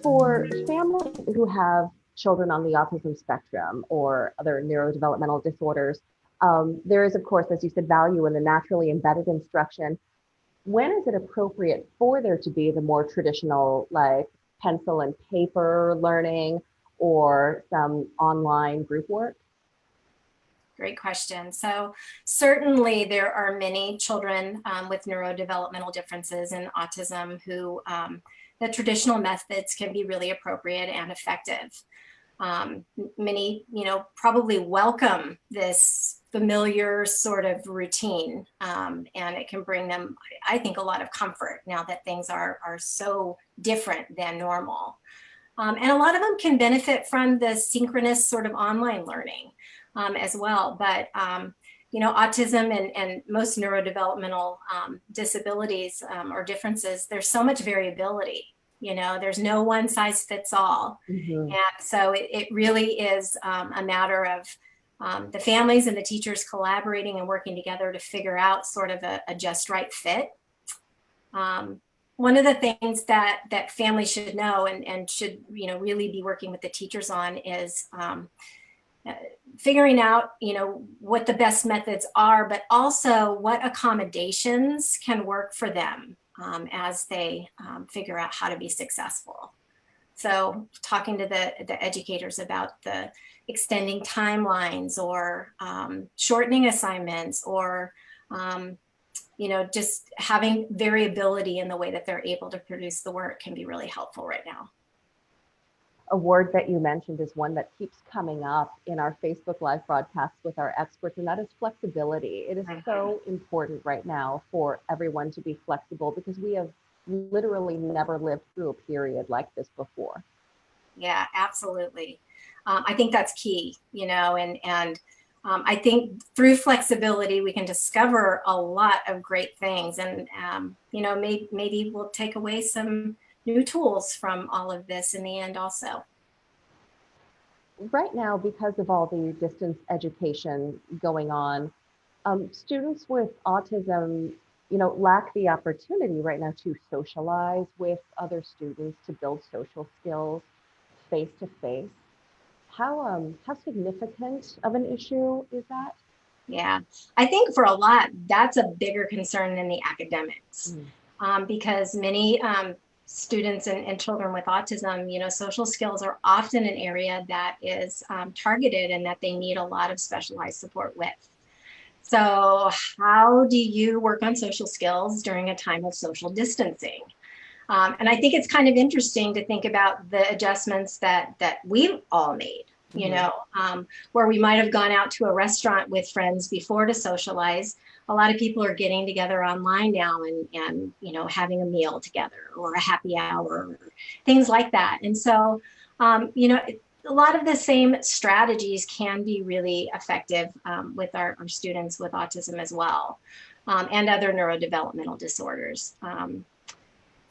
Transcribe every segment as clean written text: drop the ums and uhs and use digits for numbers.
For families who have children on the autism spectrum or other neurodevelopmental disorders, there is, of course, as you said, value in the naturally embedded instruction. When is it appropriate for there to be the more traditional, like pencil and paper learning or some online group work? Great question. So certainly there are many children with neurodevelopmental differences and autism who the traditional methods can be really appropriate and effective. Many, probably welcome this familiar sort of routine, and it can bring them, I think, a lot of comfort now that things are so different than normal. And a lot of them can benefit from the synchronous sort of online learning as well. But autism and most neurodevelopmental disabilities or differences, there's so much variability. There's no one size fits all. Mm-hmm. And so it really is a matter of the families and the teachers collaborating and working together to figure out sort of a just right fit. One of the things that families should know and should really be working with the teachers on is figuring out what the best methods are, but also what accommodations can work for them as they figure out how to be successful. So talking to the educators about the extending timelines or shortening assignments or just having variability in the way that they're able to produce the work can be really helpful right now. A word that you mentioned is one that keeps coming up in our Facebook Live broadcasts with our experts, and that is flexibility. It is so important right now for everyone to be flexible because we have literally never lived through a period like this before. Yeah, absolutely. I think that's key, and I think through flexibility, we can discover a lot of great things. And, maybe we'll take away some new tools from all of this in the end also. Right now, because of all the distance education going on, students with autism, lack the opportunity right now to socialize with other students, to build social skills face to face. How significant of an issue is that? Yeah, I think for a lot, that's a bigger concern than the academics, because many students and children with autism, social skills are often an area that is targeted and that they need a lot of specialized support with. So how do you work on social skills during a time of social distancing? And I think it's kind of interesting to think about the adjustments that we've all made, where we might have gone out to a restaurant with friends before to socialize. A lot of people are getting together online now and having a meal together or a happy hour, or things like that. And so, a lot of the same strategies can be really effective with our students with autism as well, and other neurodevelopmental disorders.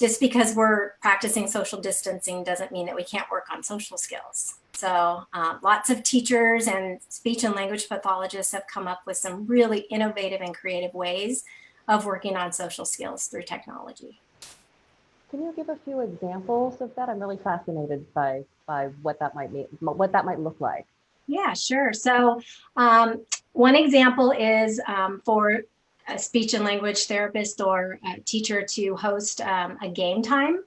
Just because we're practicing social distancing doesn't mean that we can't work on social skills. So lots of teachers and speech and language pathologists have come up with some really innovative and creative ways of working on social skills through technology. Can you give a few examples of that? I'm really fascinated by what that might mean, what that might look like. Yeah, sure. So one example is for a speech and language therapist or a teacher to host a game time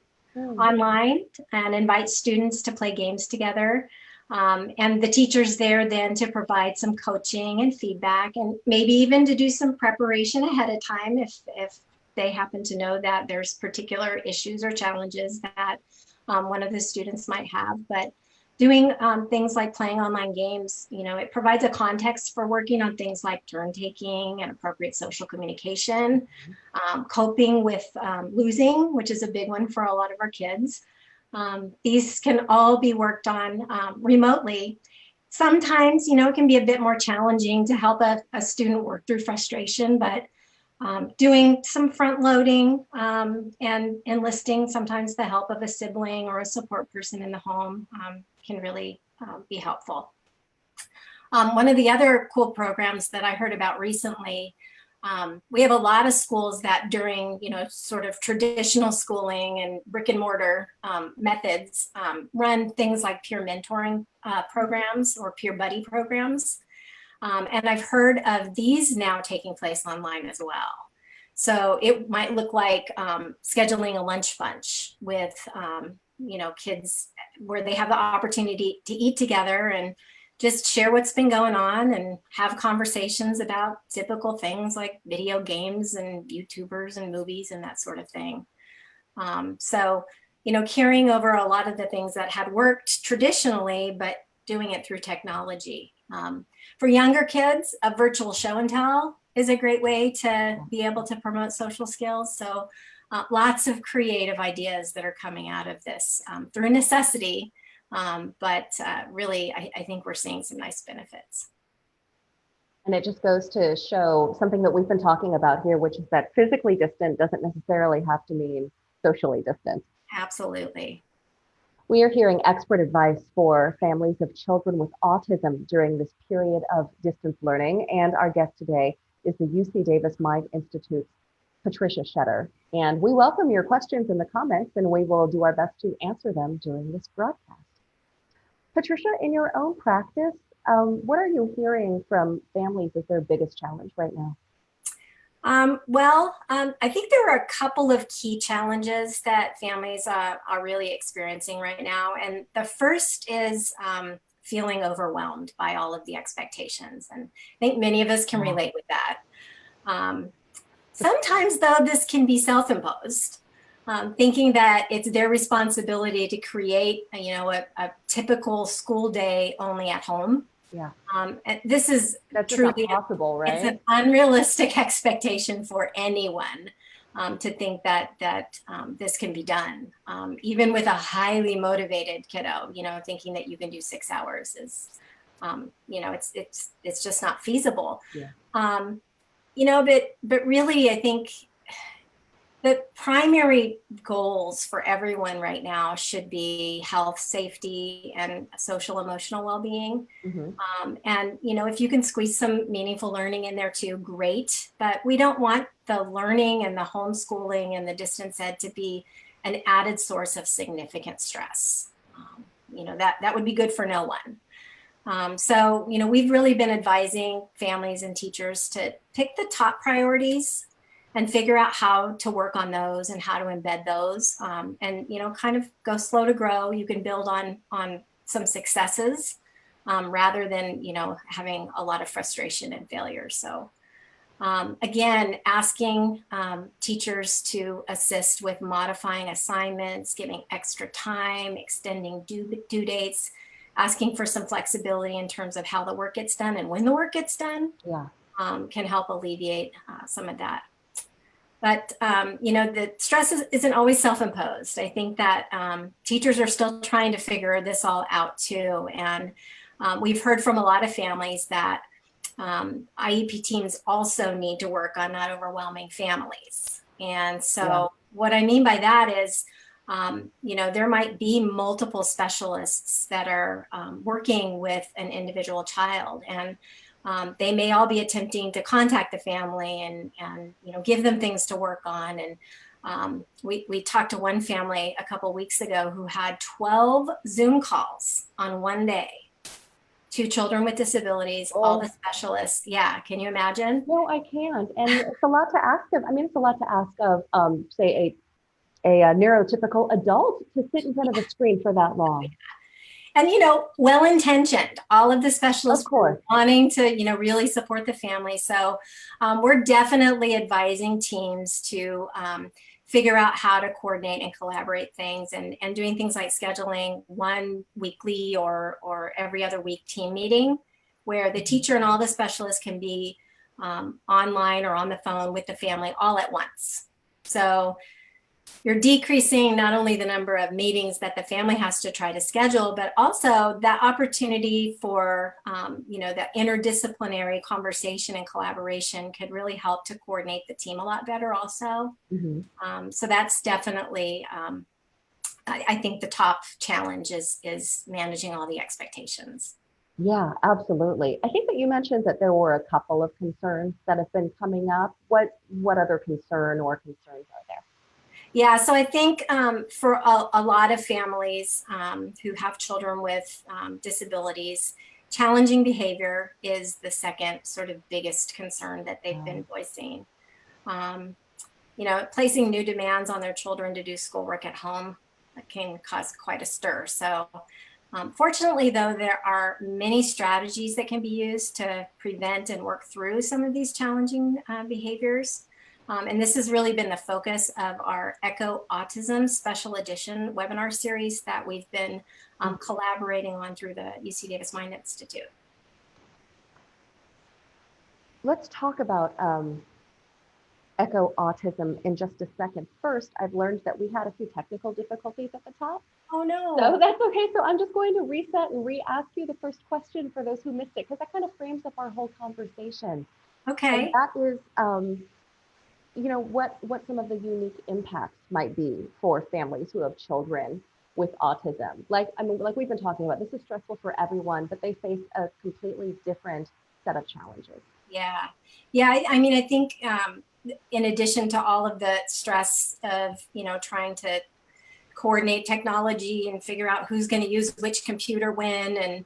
online and invite students to play games together. And the teacher's there then to provide some coaching and feedback, and maybe even to do some preparation ahead of time if they happen to know that there's particular issues or challenges that one of the students might have. But doing things like playing online games, it provides a context for working on things like turn taking and appropriate social communication, coping with losing, which is a big one for a lot of our kids. These can all be worked on remotely. Sometimes, it can be a bit more challenging to help a student work through frustration, but doing some front loading and enlisting sometimes the help of a sibling or a support person in the home can really be helpful. One of the other cool programs that I heard about recently We have a lot of schools that during, sort of traditional schooling and brick and mortar methods run things like peer mentoring programs or peer buddy programs. And I've heard of these now taking place online as well. So it might look like scheduling a lunch bunch with, kids where they have the opportunity to eat together and just share what's been going on and have conversations about typical things like video games and YouTubers and movies and that sort of thing. So, carrying over a lot of the things that had worked traditionally, but doing it through technology. For younger kids, a virtual show and tell is a great way to be able to promote social skills. So lots of creative ideas that are coming out of this through necessity. But really, I think we're seeing some nice benefits. And it just goes to show something that we've been talking about here, which is that physically distant doesn't necessarily have to mean socially distant. Absolutely. We are hearing expert advice for families of children with autism during this period of distance learning. And our guest today is the UC Davis Mind Institute's Patricia Schetter. And we welcome your questions in the comments, and we will do our best to answer them during this broadcast. Patricia, in your own practice, what are you hearing from families as their biggest challenge right now? I think there are a couple of key challenges that families are really experiencing right now. And the first is feeling overwhelmed by all of the expectations. And I think many of us can relate with that. Sometimes, though, this can be self-imposed, thinking that it's their responsibility to create, a typical school day only at home. Yeah. And this is truly not possible, right? It's an unrealistic expectation for anyone to think that this can be done. Even with a highly motivated kiddo, thinking that you can do 6 hours is, it's just not feasible. Yeah. But really, I think the primary goals for everyone right now should be health, safety, and social emotional well-being. Mm-hmm. And, if you can squeeze some meaningful learning in there too, great. But we don't want the learning and the homeschooling and the distance ed to be an added source of significant stress. That would be good for no one. So, we've really been advising families and teachers to pick the top priorities and figure out how to work on those and how to embed those, and kind of go slow to grow. You can build on some successes rather than having a lot of frustration and failure. So again, asking teachers to assist with modifying assignments, giving extra time, extending due dates, asking for some flexibility in terms of how the work gets done and when the work gets done. Yeah. Can help alleviate some of that. But, the stress isn't always self-imposed. I think that teachers are still trying to figure this all out too. And we've heard from a lot of families that IEP teams also need to work on not overwhelming families. And so what I mean by that is, there might be multiple specialists that are working with an individual child, and they may all be attempting to contact the family and give them things to work on. And we talked to one family a couple weeks ago who had 12 Zoom calls on one day. 2 children with disabilities, all the specialists. Yeah, can you imagine? No, I can't. And it's a lot to ask of. It's a lot to ask of, say, a neurotypical adult to sit in front of a screen for that long. And, well-intentioned, all of the specialists of course, wanting to, really support the family. So we're definitely advising teams to figure out how to coordinate and collaborate things, and doing things like scheduling one weekly or every other week team meeting where the teacher and all the specialists can be online or on the phone with the family all at once. So you're decreasing not only the number of meetings that the family has to try to schedule, but also that opportunity for, that interdisciplinary conversation and collaboration could really help to coordinate the team a lot better also. Mm-hmm. So that's definitely, I think the top challenge is managing all the expectations. Yeah, absolutely. I think that you mentioned that there were a couple of concerns that have been coming up. What other concern or concerns are there? Yeah, so I think for a lot of families who have children with disabilities, challenging behavior is the second sort of biggest concern that they've been voicing. Um, placing new demands on their children to do schoolwork at home can cause quite a stir. So fortunately, though, there are many strategies that can be used to prevent and work through some of these challenging behaviors. And this has really been the focus of our Echo Autism Special Edition webinar series that we've been collaborating on through the UC Davis Mind Institute. Let's talk about Echo Autism in just a second. First, I've learned that we had a few technical difficulties at the top. Oh, no. So that's okay. So I'm just going to reset and re-ask you the first question for those who missed it, because that kind of frames up our whole conversation. Okay. And that is, what some of the unique impacts might be for families who have children with autism. Like we've been talking about, this is stressful for everyone, but they face a completely different set of challenges. Yeah. Yeah. I mean, I think in addition to all of the stress of, trying to coordinate technology and figure out who's going to use which computer when, and,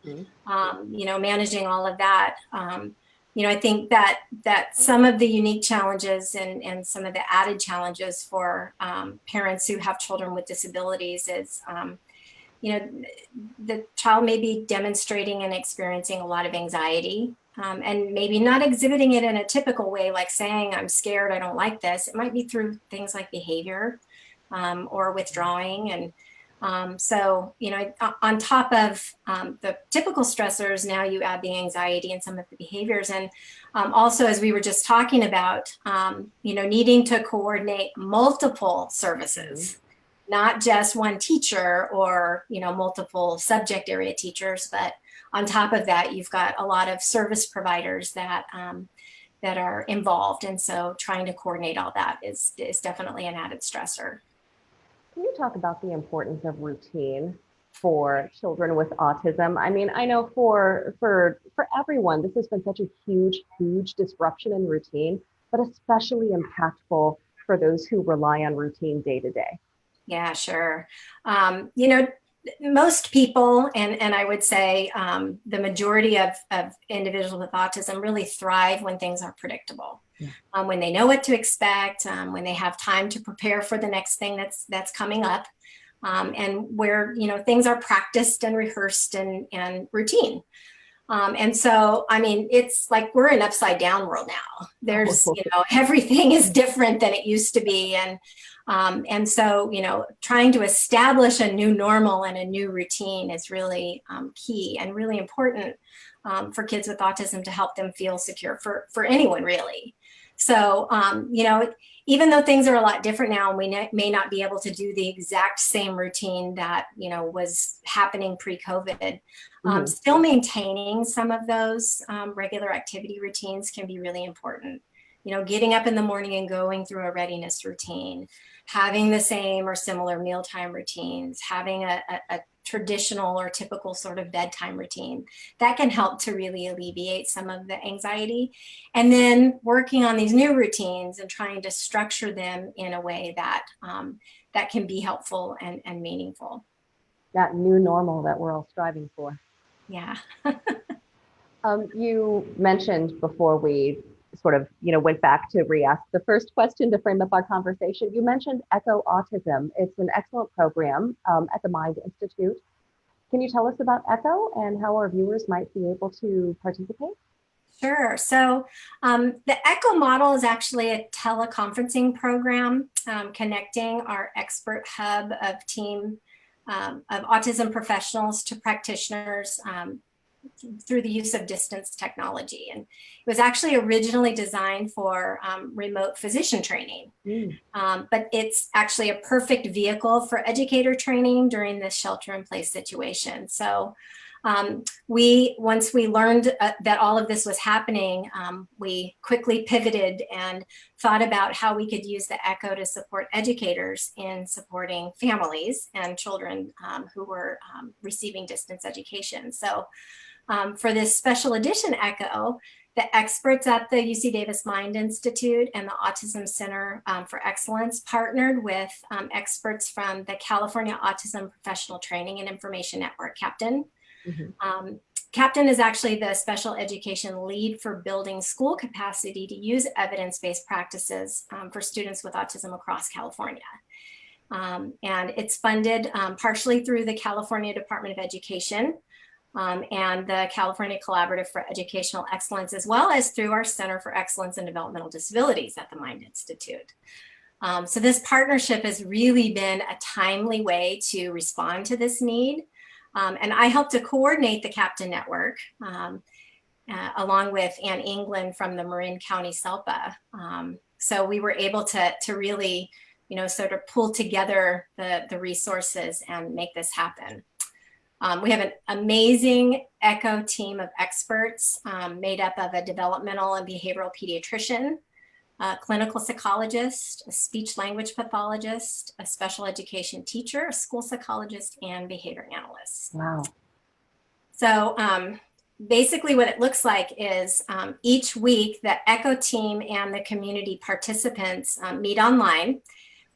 managing all of that, I think that some of the unique challenges and some of the added challenges for parents who have children with disabilities is, the child may be demonstrating and experiencing a lot of anxiety, and maybe not exhibiting it in a typical way, like saying, I'm scared, I don't like this. It might be through things like behavior or withdrawing. And so, on top of the typical stressors, now you add the anxiety and some of the behaviors. And also, as we were just talking about, needing to coordinate multiple services, not just one teacher or, multiple subject area teachers, but on top of that, you've got a lot of service providers that are involved. And so trying to coordinate all that is definitely an added stressor. Can you talk about the importance of routine for children with autism? I mean, I know for everyone, this has been such a huge disruption in routine, but especially impactful for those who rely on routine day to day. Yeah, sure. Most people, and I would say the majority of individuals with autism really thrive when things are predictable, when they know what to expect, when they have time to prepare for the next thing that's coming up, and where things are practiced and rehearsed and routine. And so, I mean, it's like we're in upside down world now. There's, everything is different than it used to be. And so, trying to establish a new normal and a new routine is really key and really important for kids with autism to help them feel secure for anyone really. So, even though things are a lot different now and we may not be able to do the exact same routine that, was happening pre-COVID, still maintaining some of those regular activity routines can be really important. Getting up in the morning and going through a readiness routine, having the same or similar mealtime routines, having a traditional or typical sort of bedtime routine, that can help to really alleviate some of the anxiety. And then working on these new routines and trying to structure them in a way that that can be helpful and meaningful. That new normal that we're all striving for. Yeah. You mentioned before we sort of, went back to re-ask the first question to frame up our conversation. You mentioned Echo Autism. It's an excellent program at the Mind Institute. Can you tell us about Echo and how our viewers might be able to participate? Sure. So the Echo model is actually a teleconferencing program connecting our expert hub of team of autism professionals to practitioners through the use of distance technology. And it was actually originally designed for remote physician training, but it's actually a perfect vehicle for educator training during this shelter-in-place situation. So once we learned that all of this was happening, we quickly pivoted and thought about how we could use the Echo to support educators in supporting families and children who were receiving distance education. So For this special edition ECHO, the experts at the UC Davis Mind Institute and the Autism Center for Excellence partnered with experts from the California Autism Professional Training and Information Network, CAPTAIN. CAPTAIN is actually the special education lead for building school capacity to use evidence-based practices for students with autism across California. And it's funded partially through the California Department of Education and the California Collaborative for Educational Excellence, as well as through our Center for Excellence in Developmental Disabilities at the Mind Institute. So this partnership has really been a timely way to respond to this need. And I helped to coordinate the CAPTAIN network along with Ann England from the Marin County SELPA. So we were able to really, sort of pull together the resources and make this happen. We have an amazing ECHO team of experts made up of a developmental and behavioral pediatrician, a clinical psychologist, a speech language pathologist, a special education teacher, a school psychologist, and behavior analyst. Wow. So basically what it looks like is each week the ECHO team and the community participants meet online,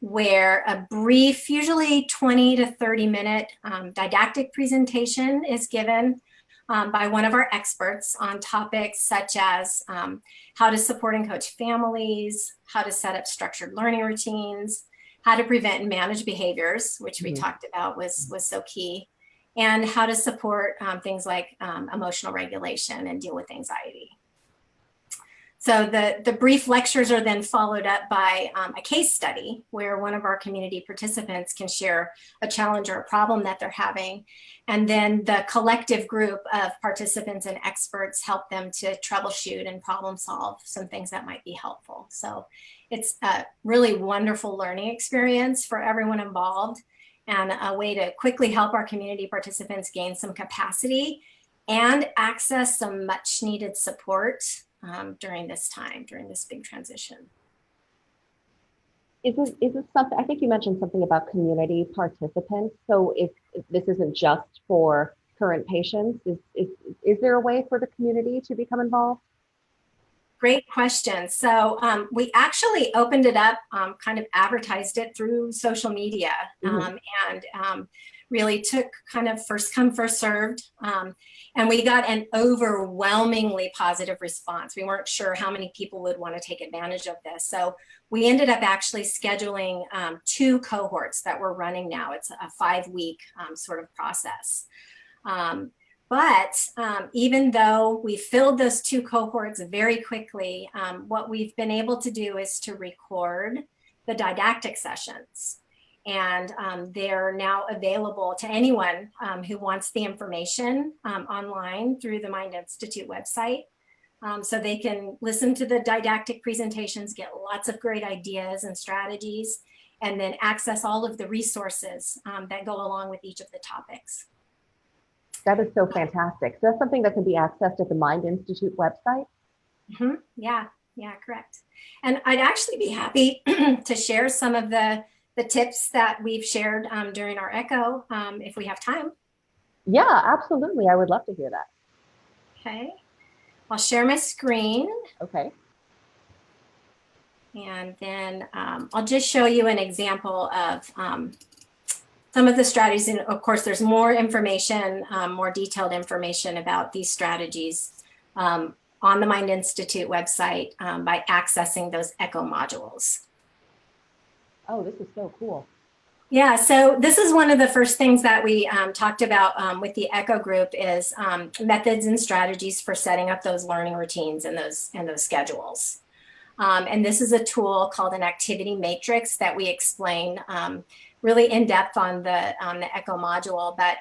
where a brief, usually 20 to 30 minute didactic presentation is given by one of our experts on topics such as how to support and coach families, how to set up structured learning routines, how to prevent and manage behaviors, which we talked about was so key, and how to support things like emotional regulation and deal with anxiety. So the brief lectures are then followed up by a case study where one of our community participants can share a challenge or a problem that they're having. And then the collective group of participants and experts help them to troubleshoot and problem solve some things that might be helpful. So it's a really wonderful learning experience for everyone involved and a way to quickly help our community participants gain some capacity and access some much needed support during this time, during this big transition. Is it something, I think you mentioned something about community participants. So if this isn't just for current patients, is there a way for the community to become involved? Great question. So we actually opened it up, kind of advertised it through social media and really took kind of first come, first served. And we got an overwhelmingly positive response. We weren't sure how many people would want to take advantage of this. So we ended up actually scheduling 2 cohorts that we're running now. It's a 5-week sort of process. But even though we filled those 2 cohorts very quickly, what we've been able to do is to record the didactic sessions. And they're now available to anyone who wants the information online through the Mind Institute website. So they can listen to the didactic presentations, get lots of great ideas and strategies, and then access all of the resources that go along with each of the topics. That is so fantastic. So that's something that can be accessed at the Mind Institute website? Yeah, correct. And I'd actually be happy to share some of the tips that we've shared during our ECHO, if we have time. Yeah, absolutely. I would love to hear that. Okay. I'll share my screen. Okay. And then I'll just show you an example of some of the strategies. And of course, there's more information, more detailed information about these strategies on the Mind Institute website by accessing those ECHO modules. Oh, this is so cool. Yeah, so this is one of the first things that we talked about with the ECHO group is methods and strategies for setting up those learning routines and those schedules. And this is a tool called an activity matrix that we explain really in depth on the ECHO module. But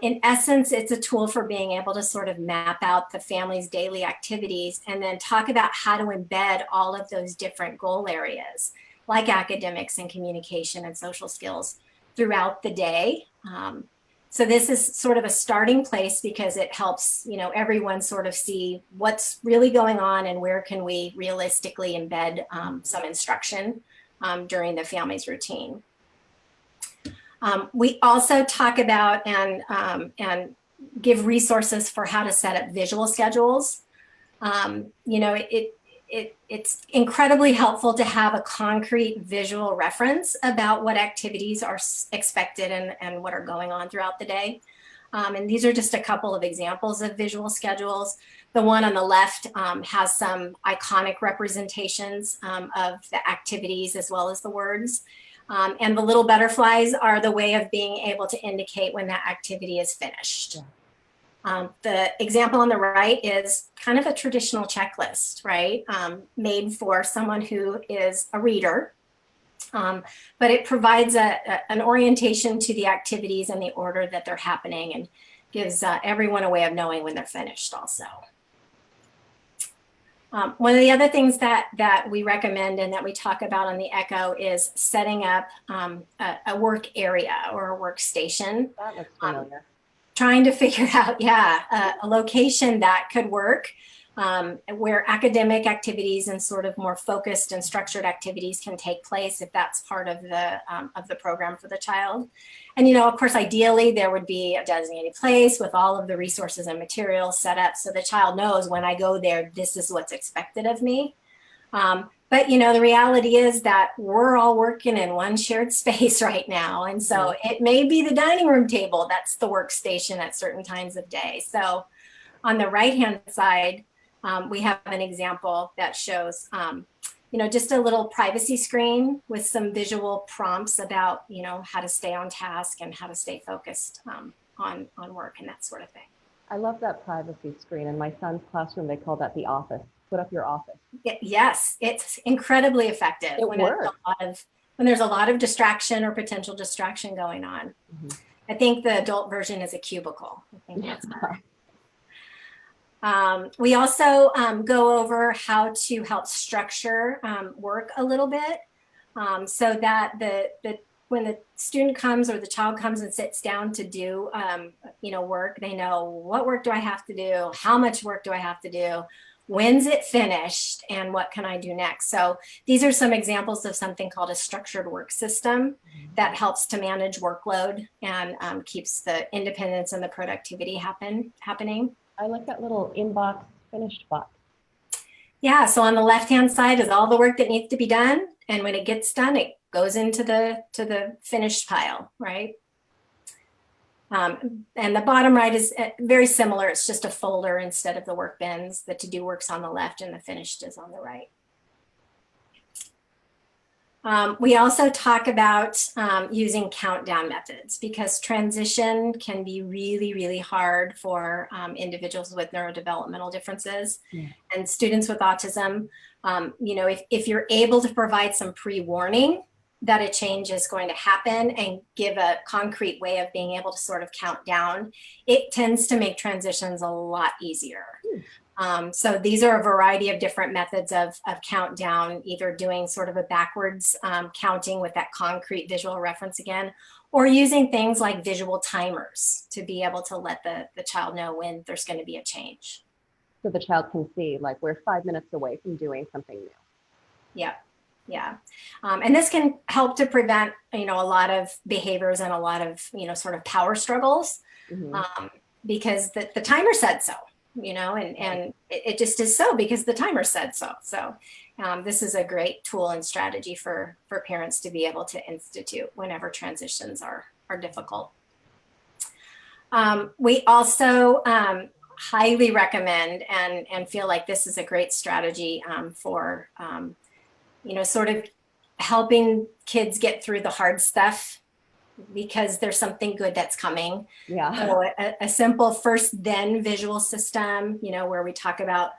in essence, it's a tool for being able to sort of map out the family's daily activities and then talk about how to embed all of those different goal areas, like academics and communication and social skills throughout the day. So this is sort of a starting place because it helps, everyone sort of see what's really going on and where can we realistically embed some instruction during the family's routine. We also talk about and give resources for how to set up visual schedules. You know, it's incredibly helpful to have a concrete visual reference about what activities are expected and what are going on throughout the day. And these are just a couple of examples of visual schedules. The one on the left has some iconic representations of the activities as well as the words. And the little butterflies are the way of being able to indicate when that activity is finished. Yeah. The example on the right is kind of a traditional checklist, right? Made for someone who is a reader. But it provides an orientation to the activities and the order that they're happening, and gives everyone a way of knowing when they're finished also. One of the other things that we recommend and that we talk about on the Echo is setting up a work area or a workstation. That looks familiar. Trying to figure out, a location that could work, where academic activities and sort of more focused and structured activities can take place if that's part of the program for the child. And, you know, of course, ideally there would be a designated place with all of the resources and materials set up so the child knows when I go there, this is what's expected of me. But, you know, the reality is that we're all working in one shared space right now. And so it may be the dining room table that's the workstation at certain times of day. So on the right-hand side, we have an example that shows, you know, just a little privacy screen with some visual prompts about, you know, how to stay on task and how to stay focused on work and that sort of thing. I love that privacy screen. In my son's classroom, they call that the office. Put up your office. Yes, it's incredibly effective when there's a lot of distraction or potential distraction going on. Mm-hmm. I think the adult version is a cubicle. I think that's we also go over how to help structure work a little bit, so that when the student comes or the child comes and sits down to do you know, work, they know what work do I have to do, how much work do I have to do, when's it finished, and what can I do next. So these are some examples of something called a structured work system that helps to manage workload and keeps the independence and the productivity happening. I like that little inbox finished box. Yeah, so on the left-hand side is all the work that needs to be done. And when it gets done, it goes into the finished pile, right? And the bottom right is very similar. It's just a folder instead of the work bins. The to-do work's on the left and the finished is on the right. We also talk about using countdown methods, because transition can be really, really hard for individuals with neurodevelopmental differences and students with autism. You know, if you're able to provide some pre-warning that a change is going to happen and give a concrete way of being able to sort of count down, it tends to make transitions a lot easier. So these are a variety of different methods of countdown, either doing sort of a backwards counting with that concrete visual reference again, or using things like visual timers to be able to let the child know when there's going to be a change. So the child can see, like, we're 5 minutes away from doing something new. Yeah. Yeah. And this can help to prevent, you know, a lot of behaviors and a lot of, you know, sort of power struggles, because the timer said so, you know, and it just is so because the timer said so. So this is a great tool and strategy for parents to be able to institute whenever transitions are difficult. We also highly recommend and feel like this is a great strategy for you know, sort of helping kids get through the hard stuff, because there's something good that's coming. Yeah. So a simple first then visual system, you know, where we talk about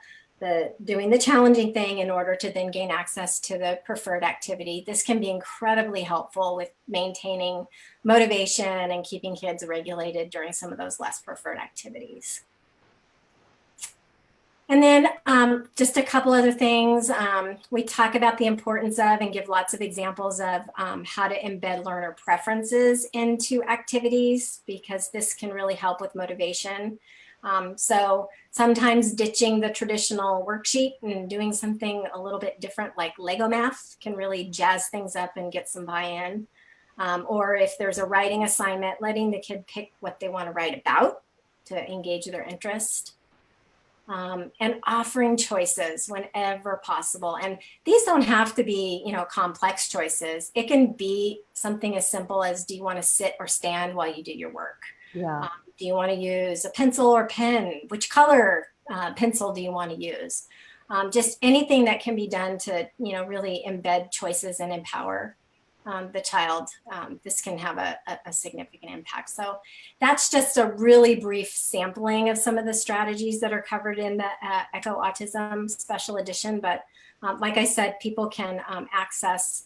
doing the challenging thing in order to then gain access to the preferred activity. This can be incredibly helpful with maintaining motivation and keeping kids regulated during some of those less preferred activities. And then just a couple other things. We talk about the importance of and give lots of examples of how to embed learner preferences into activities, because this can really help with motivation. So sometimes ditching the traditional worksheet and doing something a little bit different like Lego math can really jazz things up and get some buy-in. Or if there's a writing assignment, letting the kid pick what they want to write about to engage their interest. And offering choices whenever possible. And these don't have to be, complex choices. It can be something as simple as, do you want to sit or stand while you do your work? Yeah. Do you want to use a pencil or pen? Which color pencil do you want to use? Just anything that can be done to, really embed choices and empower the child. This can have a significant impact. So that's just a really brief sampling of some of the strategies that are covered in the Echo Autism Special Edition. But like I said, people can access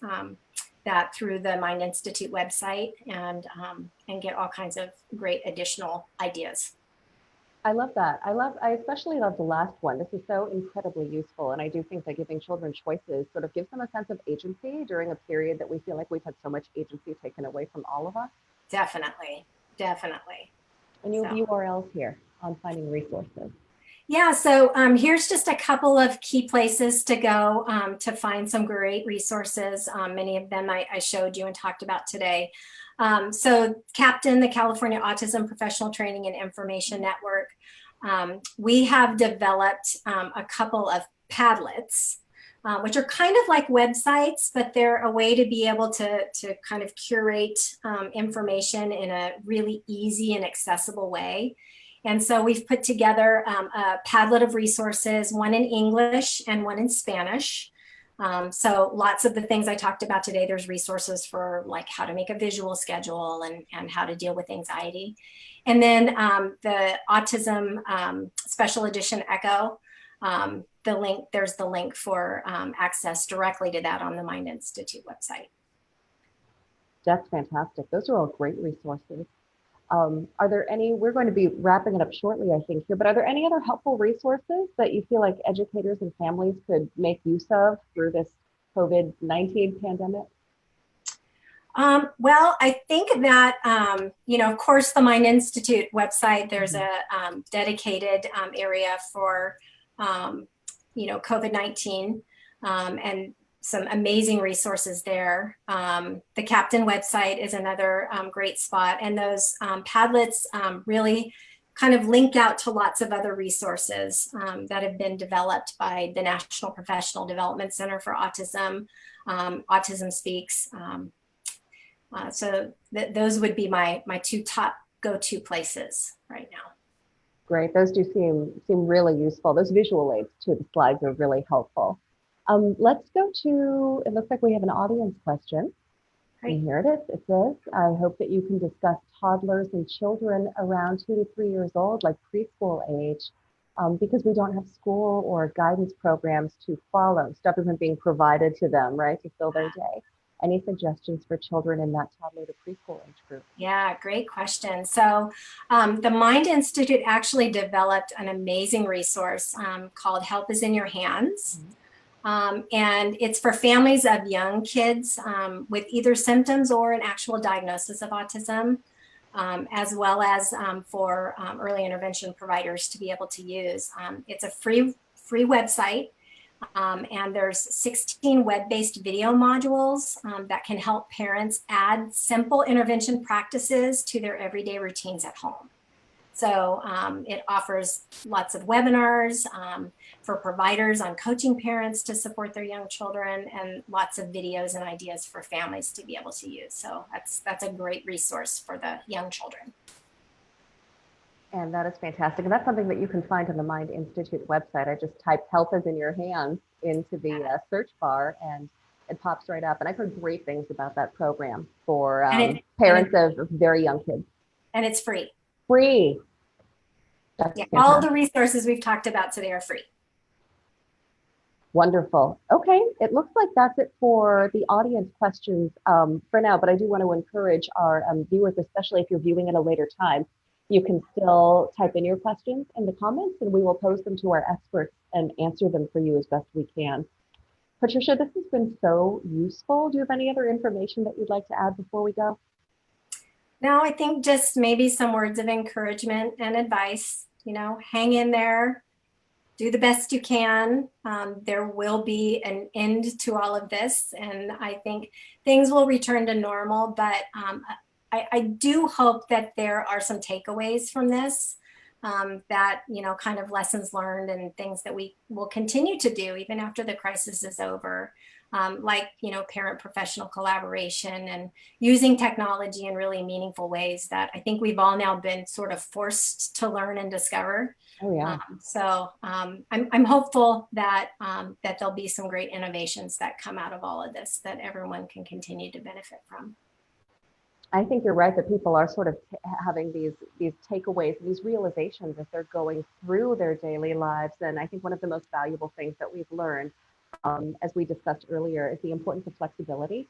that through the Mind Institute website and get all kinds of great additional ideas. I love that. I especially love the last one. This is so incredibly useful. And I do think that giving children choices sort of gives them a sense of agency during a period that we feel like we've had so much agency taken away from all of us. Definitely. And you have URLs here on finding resources. Yeah, so here's just a couple of key places to go to find some great resources. Many of them I showed you and talked about today. So CAPTAIN, the California Autism Professional Training and Information Network, we have developed a couple of Padlets, which are kind of like websites, but they're a way to be able to kind of curate information in a really easy and accessible way. And so we've put together a Padlet of resources, one in English and one in Spanish. So lots of the things I talked about today, there's resources for like how to make a visual schedule and how to deal with anxiety. And then the Autism Special Edition Echo, there's the link for access directly to that on the Mind Institute website. That's fantastic. Those are all great resources. Are there any, we're going to be wrapping it up shortly, I think, here, but are there any other helpful resources that you feel like educators and families could make use of through this COVID-19 pandemic? Well, I think that, of course, the Mind Institute website, there's a dedicated area for, COVID-19 and some amazing resources there. The CAPTAIN website is another great spot. And those Padlets really kind of link out to lots of other resources that have been developed by the National Professional Development Center for Autism, Autism Speaks. So those would be my two top go-to places right now. Great. Those do seem really useful. Those visual aids to the slides are really helpful. Let's go to, it looks like we have an audience question. Right. And here it is. It says, I hope that you can discuss toddlers and children around 2 to 3 years old, like preschool age, because we don't have school or guidance programs to follow. Stuff isn't being provided to them, right, to fill their day. Any suggestions for children in that toddler to preschool age group? Yeah, great question. So the Mind Institute actually developed an amazing resource called Help is in Your Hands. Mm-hmm. And it's for families of young kids with either symptoms or an actual diagnosis of autism, as well as for early intervention providers to be able to use. It's a free website, and there's 16 web-based video modules that can help parents add simple intervention practices to their everyday routines at home. So it offers lots of webinars for providers on coaching parents to support their young children, and lots of videos and ideas for families to be able to use. So that's a great resource for the young children. And that is fantastic. And that's something that you can find on the Mind Institute website. I just typed Health is in Your Hands into the search bar and it pops right up. And I've heard great things about that program for parents of very young kids. And it's free. Free. Yeah, all the resources we've talked about today are free. Wonderful. Okay, it looks like that's it for the audience questions for now, but I do want to encourage our viewers, especially if you're viewing at a later time, you can still type in your questions in the comments and we will post them to our experts and answer them for you as best we can. Patricia, this has been so useful. Do you have any other information that you'd like to add before we go? No, I think just maybe some words of encouragement and advice. Hang in there, do the best you can. There will be an end to all of this, and I think things will return to normal, but I do hope that there are some takeaways from this. that, kind of lessons learned and things that we will continue to do even after the crisis is over. Like, parent professional collaboration and using technology in really meaningful ways that I think we've all now been sort of forced to learn and discover. Oh, yeah. I'm hopeful that that there'll be some great innovations that come out of all of this that everyone can continue to benefit from. I think you're right that people are sort of having these takeaways, these realizations as they're going through their daily lives. And I think one of the most valuable things that we've learned, as we discussed earlier, is the importance of flexibility.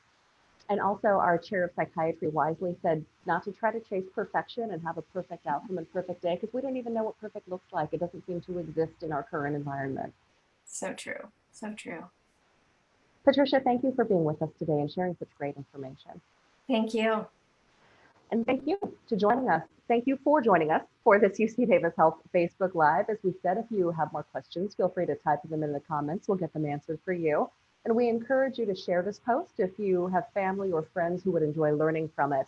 And also our chair of psychiatry wisely said not to try to chase perfection and have a perfect outcome and perfect day, because we don't even know what perfect looks like. It doesn't seem to exist in our current environment. So true. So true. Patricia, thank you for being with us today and sharing such great information. Thank you. And thank you for joining us. Thank you for joining us for this UC Davis Health Facebook Live. As we said, if you have more questions, feel free to type them in the comments. We'll get them answered for you. And we encourage you to share this post if you have family or friends who would enjoy learning from it.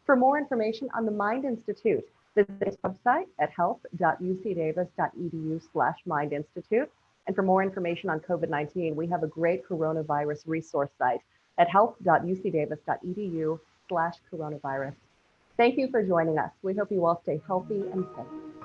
For more information on the Mind Institute, visit this website at health.ucdavis.edu/Mind Institute. And for more information on COVID-19, we have a great coronavirus resource site at health.ucdavis.edu/coronavirus. Thank you for joining us. We hope you all stay healthy and safe.